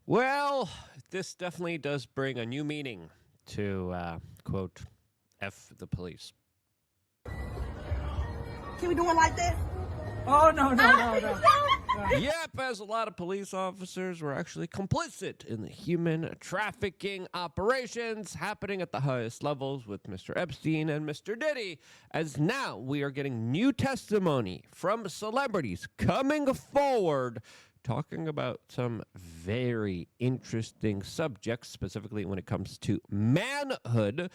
Well, this definitely does bring a new meaning to, quote, F the police. Can we do it like this? Oh, no. Yep, as a lot of police officers were actually complicit in the human trafficking operations happening at the highest levels with Mr. Epstein and Mr. Diddy, as now we are getting new testimony from celebrities coming forward talking about some very interesting subjects, specifically when it comes to manhood,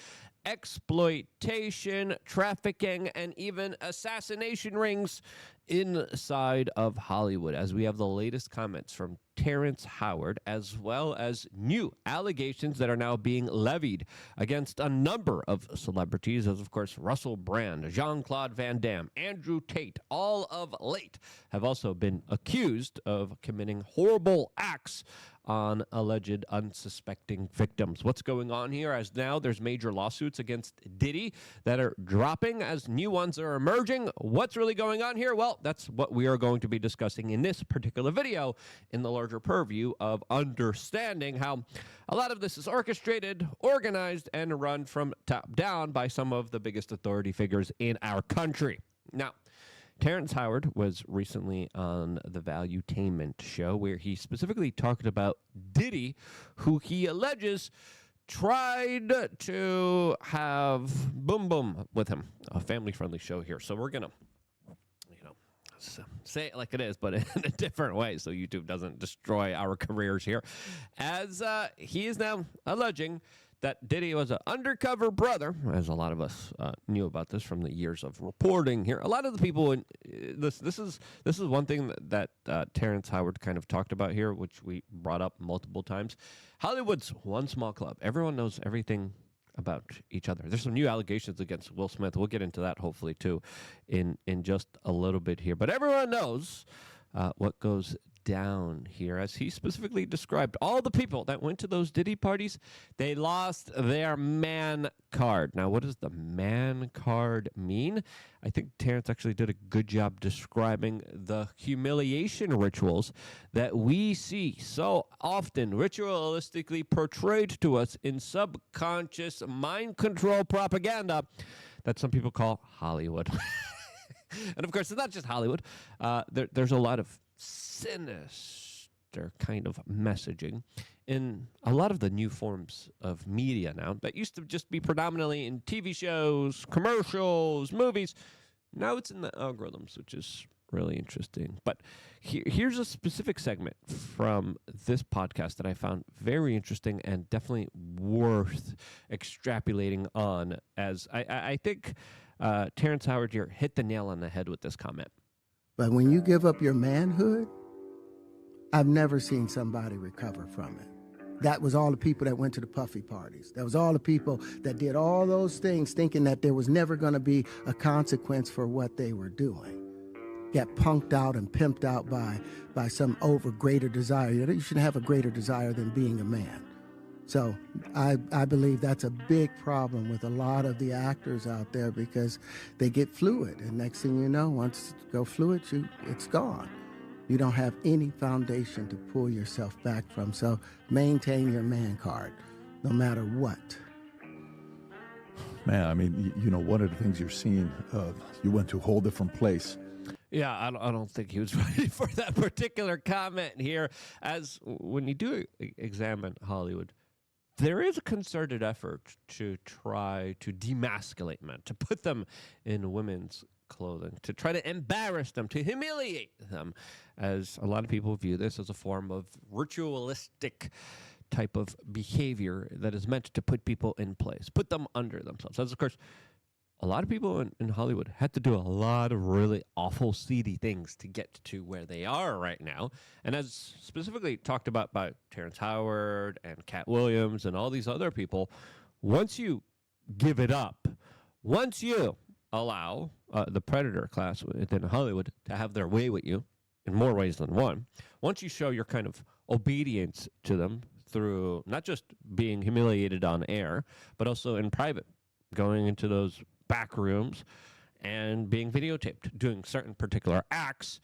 exploitation, trafficking, and even assassination rings inside of Hollywood, as we have the latest comments from Terrence Howard, as well as new allegations that are now being levied against a number of celebrities, as of course Russell Brand, Jean-Claude Van Damme, Andrew Tate, all of late have also been accused of committing horrible acts on alleged unsuspecting victims. What's going on here, as now there's major lawsuits against Diddy that are dropping as new ones are emerging? What's really going on here? Well, that's what we are going to be discussing in this particular video in the larger purview of understanding how a lot of this is orchestrated, organized, and run from top down by some of the biggest authority figures in our country. Now, Terrence Howard was recently on the Valuetainment show where he specifically talked about Diddy, who he alleges tried to have Boom Boom with him. A family-friendly show here. So we're going to, say it like it is, but in a different way so YouTube doesn't destroy our careers here. As he is now alleging that Diddy was an undercover brother, as a lot of us knew about this from the years of reporting here. A lot of the people, this is one thing that Terrence Howard kind of talked about here, which we brought up multiple times. Hollywood's one small club. Everyone knows everything about each other. There's some new allegations against Will Smith. We'll get into that hopefully too in just a little bit here. But everyone knows what goes down here, as he specifically described all the people that went to those Diddy parties. They lost their man card. Now, what does the man card mean? I think Terrence actually did a good job describing the humiliation rituals that we see so often ritualistically portrayed to us in subconscious mind control propaganda that some people call Hollywood. And of course, it's not just Hollywood. There's a lot of sinister kind of messaging in a lot of the new forms of media now that used to just be predominantly in TV shows, commercials, movies. Now it's in the algorithms, which is really interesting. But here's a specific segment from this podcast that I found very interesting and definitely worth extrapolating on, as I think Terrence Howard here hit the nail on the head with this comment. But when you give up your manhood, I've never seen somebody recover from it. That was all the people that went to the puffy parties. That was all the people that did all those things thinking that there was never going to be a consequence for what they were doing. Get punked out and pimped out by some greater desire. You shouldn't have a greater desire than being a man. So I believe that's a big problem with a lot of the actors out there, because they get fluid. And next thing you know, once you go fluid, it's gone. You don't have any foundation to pull yourself back from. So maintain your man card, no matter what. Man, I mean, one of the things you're seeing, you went to a whole different place. Yeah, I don't think he was ready for that particular comment here. As when you do examine Hollywood, there is a concerted effort to try to demasculate men, to put them in women's clothing, to try to embarrass them, to humiliate them, as a lot of people view this as a form of ritualistic type of behavior that is meant to put people in place, put them under themselves. As of course, a lot of people in Hollywood had to do a lot of really awful, seedy things to get to where they are right now. And as specifically talked about by Terrence Howard and Cat Williams and all these other people, once you give it up, once you allow the predator class within Hollywood to have their way with you in more ways than one, once you show your kind of obedience to them through not just being humiliated on air, but also in private, going into those back rooms and being videotaped, doing certain particular acts,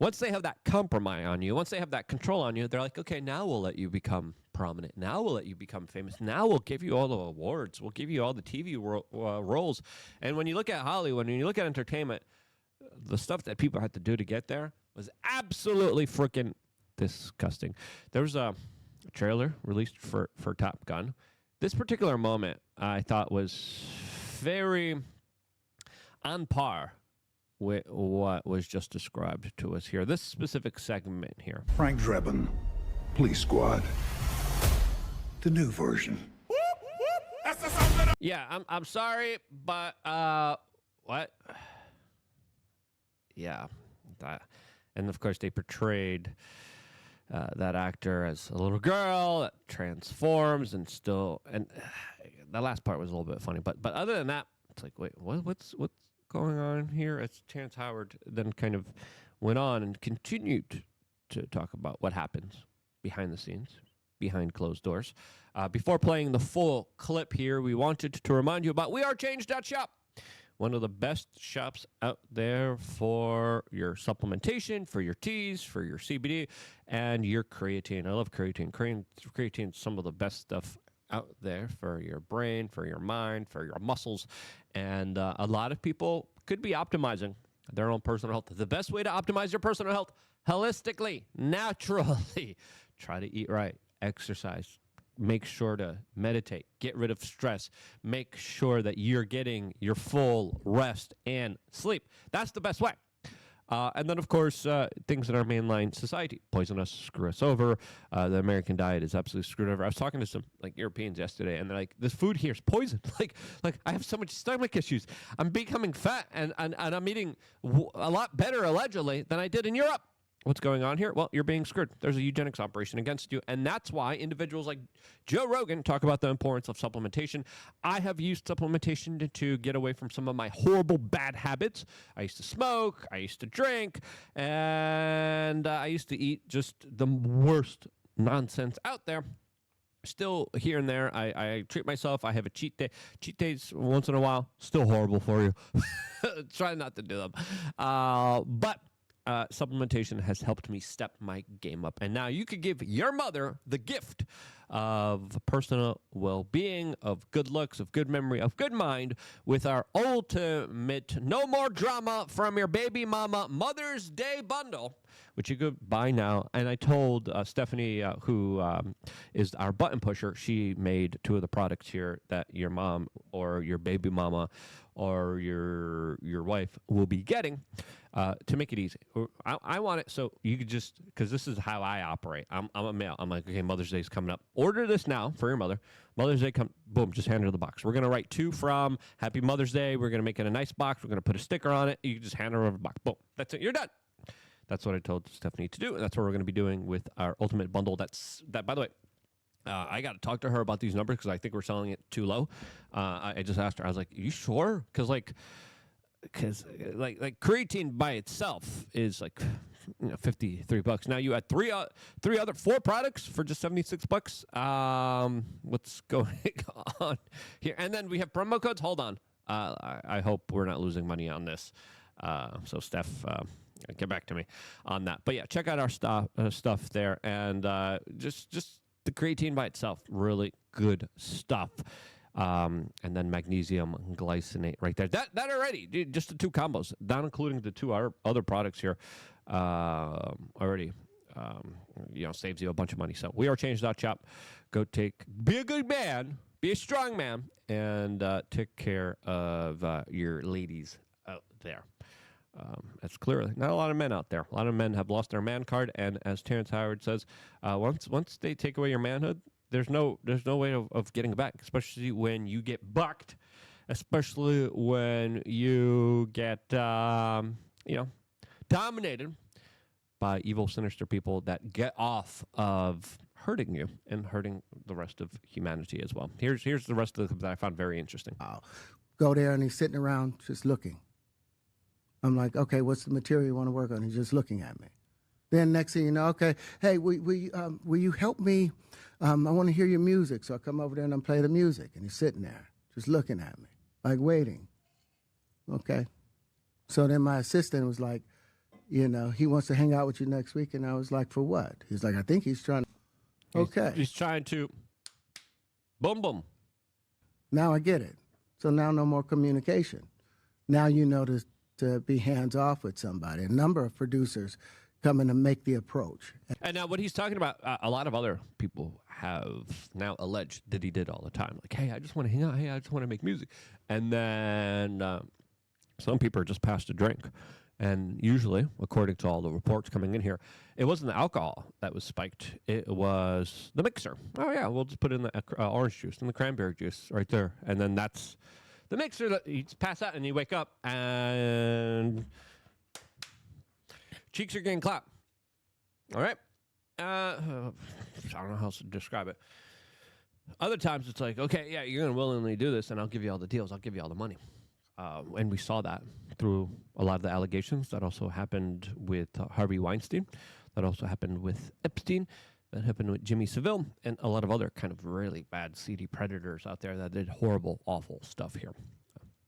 once they have that compromise on you, once they have that control on you, they're like, okay, now we'll let you become prominent. Now we'll let you become famous. Now we'll give you all the awards. We'll give you all the TV roles. And when you look at Hollywood, when you look at entertainment, the stuff that people had to do to get there was absolutely freaking disgusting. There was a trailer released for Top Gun. This particular moment I thought was very on par with what was just described to us here. This specific segment here. Frank Drebin, Police Squad. The new version. Yeah, I'm sorry, but what? Yeah, that, and of course they portrayed that actor as a little girl that transforms and the last part was a little bit funny, but other than that, it's like, wait, what's going on here? As Terrence Howard then kind of went on and continued to talk about what happens behind the scenes, behind closed doors. Before playing the full clip here, we wanted to remind you about wearechange.shop, one of the best shops out there for your supplementation, for your teas, for your CBD, and your creatine. I love creatine. Creatine is some of the best stuff out there for your brain, for your mind, for your muscles. And a lot of people could be optimizing their own personal health. The best way to optimize your personal health, holistically, naturally, try to eat right, exercise, make sure to meditate, get rid of stress, make sure that you're getting your full rest and sleep. That's the best way. And then, of course, things in our mainline society poison us, screw us over. The American diet is absolutely screwed over. I was talking to some Europeans yesterday, and they're like, "This food here is poison. like I have so much stomach issues. I'm becoming fat, and I'm eating a lot better allegedly than I did in Europe." What's going on here? Well, you're being screwed. There's a eugenics operation against you. And that's why individuals like Joe Rogan talk about the importance of supplementation. I have used supplementation to get away from some of my horrible bad habits. I used to smoke. I used to drink. And I used to eat just the worst nonsense out there. Still here and there, I treat myself. I have a cheat day. Cheat days once in a while, still horrible for you. Try not to do them. But supplementation has helped me step my game up. And now you could give your mother the gift of personal well-being, of good looks, of good memory, of good mind with our ultimate no more drama from your baby mama Mother's Day bundle, which you could buy now. And I told Stephanie, who is our button pusher, she made two of the products here that your mom or your baby mama or your wife will be getting to make it easy. I want it so you could just, because this is how I operate. I'm a male. I'm like, okay, Mother's Day is coming up. Order this now for your mother. Mother's Day boom, just hand her the box. We're going to write to from Happy Mother's Day. We're going to make it a nice box. We're going to put a sticker on it. You can just hand her over the box. Boom, that's it. You're done. That's what I told Stephanie to do, and that's what we're going to be doing with our ultimate bundle. That, by the way, I got to talk to her about these numbers because I think we're selling it too low. I just asked her. I was like, "You sure?" Because creatine by itself is like $53. Now you add four products for just $76. What's going on here? And then we have promo codes. Hold on. I hope we're not losing money on this. So Steph. Get back to me on that. But yeah, check out our stuff there. And just the creatine by itself, really good stuff. And then magnesium glycinate right there. That already, dude, just the two combos, not including the two other products here, already saves you a bunch of money. So wearechange.shop. Go be a good man, be a strong man, and take care of your ladies out there. That's clearly not a lot of men out there. A lot of men have lost their man card, and as Terrence Howard says, once they take away your manhood, there's no way of getting it back. Especially when you get bucked, especially when you get dominated by evil, sinister people that get off of hurting you and hurting the rest of humanity as well. Here's the rest of the clip that I found very interesting. Go there and he's sitting around just looking. I'm like, okay, what's the material you want to work on? He's just looking at me. Then next thing you know, okay, hey, will you help me? I want to hear your music. So I come over there and I play the music. And he's sitting there just looking at me, like waiting. Okay. So then my assistant was like, you know, he wants to hang out with you next week. And I was like, for what? He's like, I think he's trying to. Okay. He's trying to boom, boom. Now I get it. So now no more communication. Now you know to be hands off with somebody. A number of producers coming to make the approach. And now what he's talking about, a lot of other people have now alleged that he did all the time. Like, hey, I just want to hang out. Hey, I just want to make music. And then some people are just passed a drink. And usually, according to all the reports coming in here, it wasn't the alcohol that was spiked. It was the mixer. Oh, yeah, we'll just put in the orange juice and the cranberry juice right there. And then that's the mixer that you just pass out and you wake up and cheeks are getting clapped. All right? I don't know how else to describe it. Other times it's like, okay, yeah, you're going to willingly do this, and I'll give you all the deals. I'll give you all the money. And we saw that through a lot of the allegations. That also happened with Harvey Weinstein. That also happened with Epstein. That happened with Jimmy Savile and a lot of other kind of really bad, seedy predators out there that did horrible, awful stuff here.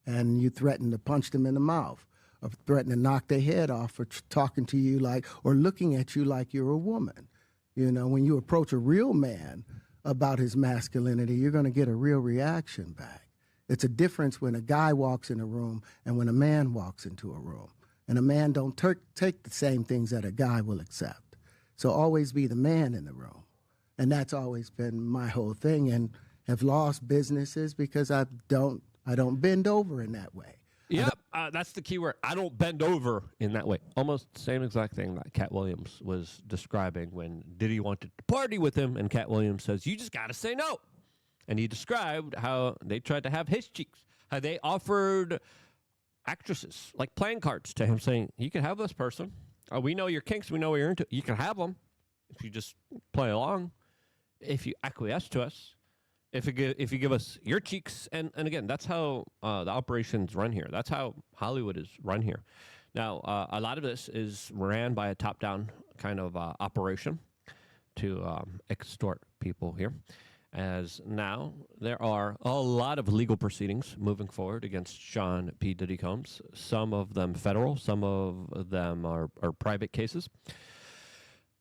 And you threaten to punch them in the mouth or threaten to knock their head off for talking to you like, or looking at you like you're a woman. You know, when you approach a real man about his masculinity, you're going to get a real reaction back. It's a difference when a guy walks in a room and when a man walks into a room. And a man don't take the same things that a guy will accept. So always be the man in the room. And that's always been my whole thing, and have lost businesses because I don't bend over in that way. Yep, that's the key word. I don't bend over in that way. Almost the same exact thing that Cat Williams was describing when Diddy wanted to party with him, and Cat Williams says, you just got to say no. And he described how they tried to have his cheeks, how they offered actresses like playing cards to him, saying, you can have this person. We know your kinks. We know what you're into. You can have them if you just play along, if you acquiesce to us, if you give us your cheeks. And again, that's how the operations run here. That's how Hollywood is run here. Now, a lot of this is ran by a top-down kind of operation to extort people here. As now there are a lot of legal proceedings moving forward against Sean P. Diddy Combs. Some of them federal, some of them are private cases.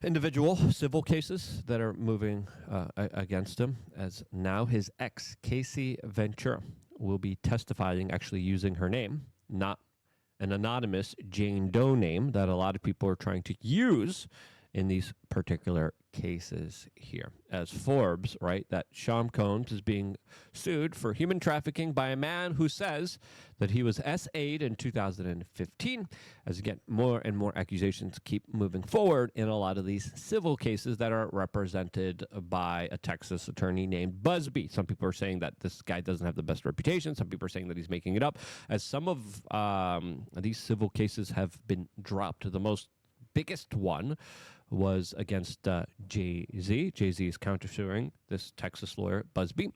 Individual civil cases that are moving against him, as now his ex, Casey Ventura, will be testifying, actually using her name, not an anonymous Jane Doe name that a lot of people are trying to use in these particular cases here. As Forbes, right, that Sean Combs is being sued for human trafficking by a man who says that he was SA'd in 2015. As again, more and more accusations keep moving forward in a lot of these civil cases that are represented by a Texas attorney named Busby. Some people are saying that this guy doesn't have the best reputation. Some people are saying that he's making it up. As some of these civil cases have been dropped, the biggest one was against Jay-Z. Jay-Z is countersuing this Texas lawyer, Busby.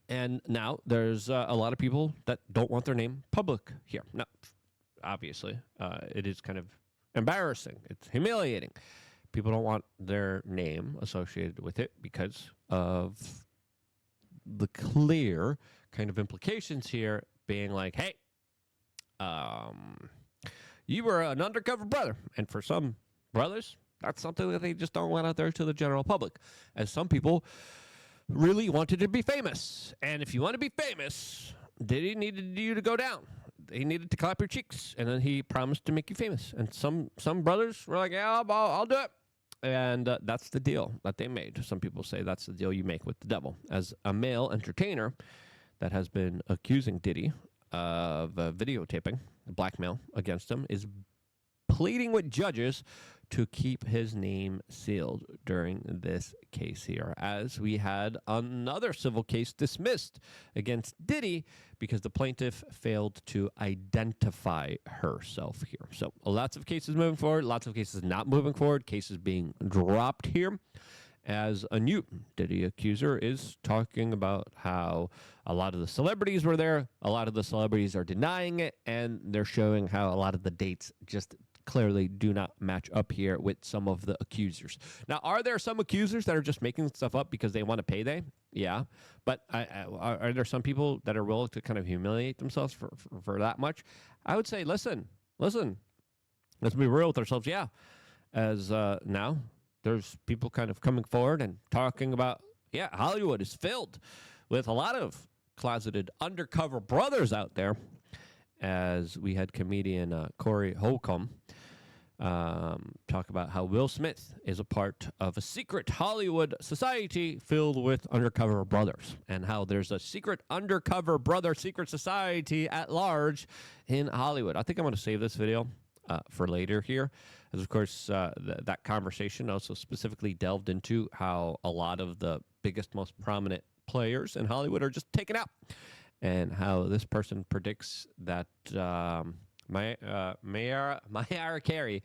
And now there's a lot of people that don't want their name public here. Now, obviously, it is kind of embarrassing. It's humiliating. People don't want their name associated with it because of the clear kind of implications here being like, hey, you were an undercover brother. And for some brothers, that's something that they just don't want out there to the general public. As some people really wanted to be famous. And if you want to be famous, Diddy needed you to go down. He needed to clap your cheeks. And then he promised to make you famous. And some brothers were like, yeah, I'll do it. And that's the deal that they made. Some people say that's the deal you make with the devil. As a male entertainer that has been accusing Diddy of videotaping, blackmail against him, is pleading with judges to keep his name sealed during this case here, as we had another civil case dismissed against Diddy because the plaintiff failed to identify herself here. So lots of cases moving forward, lots of cases not moving forward, cases being dropped here, as a new Diddy accuser is talking about how a lot of the celebrities were there, a lot of the celebrities are denying it, and they're showing how a lot of the dates just clearly do not match up here with some of the accusers. Now, are there some accusers that are just making stuff up because they want a payday? Yeah. But are there some people that are willing to kind of humiliate themselves for that much? I would say, listen, let's be real with ourselves. Yeah, as now there's people kind of coming forward and talking about, yeah, Hollywood is filled with a lot of closeted undercover brothers out there. As we had comedian Corey Holcomb talk about how Will Smith is a part of a secret Hollywood society filled with undercover brothers, and how there's a secret undercover brother secret society at large in Hollywood. I think I'm going to save this video for later here, as of course that conversation also specifically delved into how a lot of the biggest, most prominent players in Hollywood are just taken out, and how this person predicts that Mariah Carey,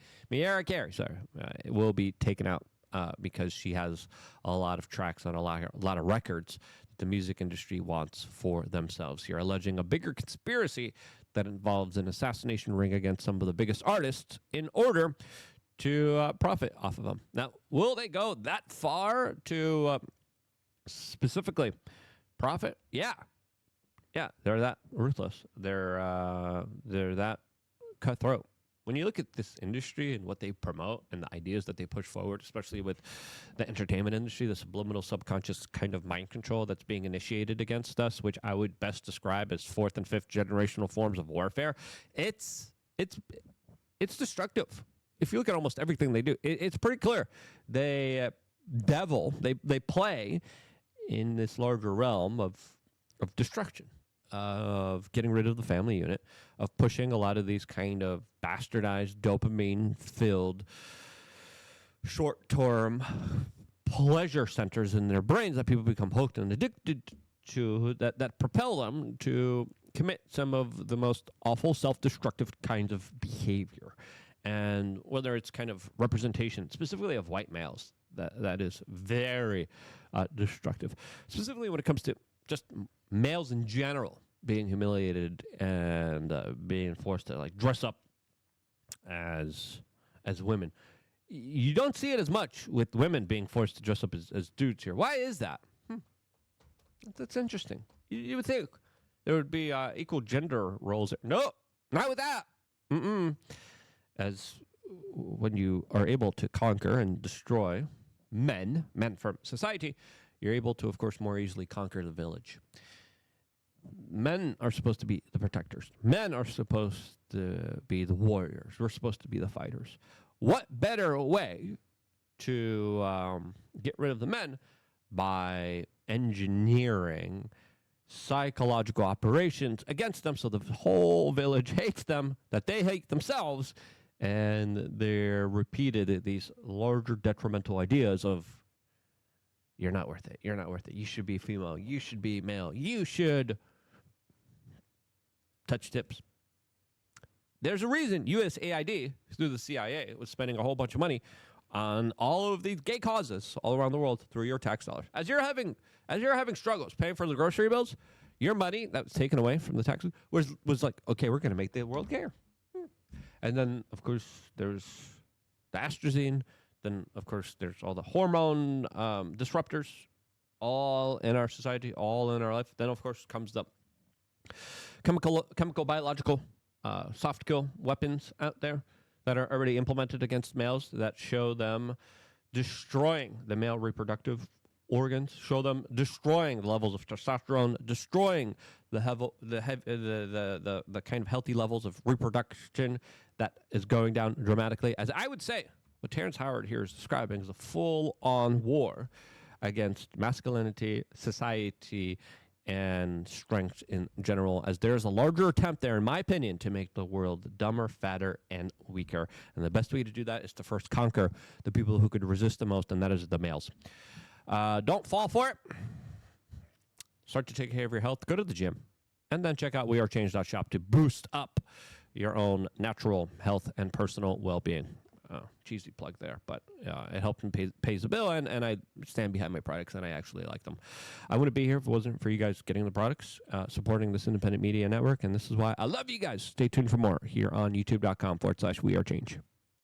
will be taken out because she has a lot of tracks on a lot of records that the music industry wants for themselves. Here, alleging a bigger conspiracy that involves an assassination ring against some of the biggest artists in order to profit off of them. Now, will they go that far to specifically profit? Yeah, they're that ruthless. They're that cutthroat. When you look at this industry and what they promote and the ideas that they push forward, especially with the entertainment industry, the subliminal subconscious kind of mind control that's being initiated against us, which I would best describe as fourth and fifth generational forms of warfare, it's destructive. If you look at almost everything they do, it's pretty clear. They play in this larger realm of destruction, of getting rid of the family unit, of pushing a lot of these kind of bastardized, dopamine-filled, short-term pleasure centers in their brains that people become hooked and addicted to, that propel them to commit some of the most awful, self-destructive kinds of behavior. And whether it's kind of representation, specifically of white males, that is very destructive. Specifically when it comes to just males in general being humiliated and being forced to like dress up as women. You don't see it as much with women being forced to dress up as dudes here. Why is that? That's interesting. You would think there would be equal gender roles. No, not with that. As when you are able to conquer and destroy men from society, you're able to, of course, more easily conquer the village. Men are supposed to be the protectors. Men are supposed to be the warriors. We're supposed to be the fighters. What better way to get rid of the men by engineering psychological operations against them so the whole village hates them, that they hate themselves, and they're repeated these larger detrimental ideas of, you're not worth it. You're not worth it. You should be female. You should be male. You should touch tips. There's a reason USAID, through the CIA, was spending a whole bunch of money on all of these gay causes all around the world through your tax dollars. As you're having struggles paying for the grocery bills, your money that was taken away from the taxes was like, okay, we're going to make the world gayer. And then, of course, there's the astrazine. Then, of course, there's all the hormone disruptors, all in our society, all in our life. Then, of course, comes the chemical, biological, soft kill weapons out there that are already implemented against males that show them destroying the male reproductive organs, show them destroying the levels of testosterone, destroying the kind of healthy levels of reproduction that is going down dramatically. As I would say, what Terrence Howard here is describing is a full-on war against masculinity, society, and strength in general, as there's a larger attempt there, in my opinion, to make the world dumber, fatter, and weaker. And the best way to do that is to first conquer the people who could resist the most, and that is the males. Don't fall for it. Start to take care of your health. Go to the gym. And then check out wearechange.shop to boost up your own natural health and personal well-being. Cheesy plug there, but it helps and pays the bill, and I stand behind my products, and I actually like them. I wouldn't be here if it wasn't for you guys getting the products, supporting this independent media network, and this is why I love you guys. Stay tuned for more here on youtube.com/wearechange.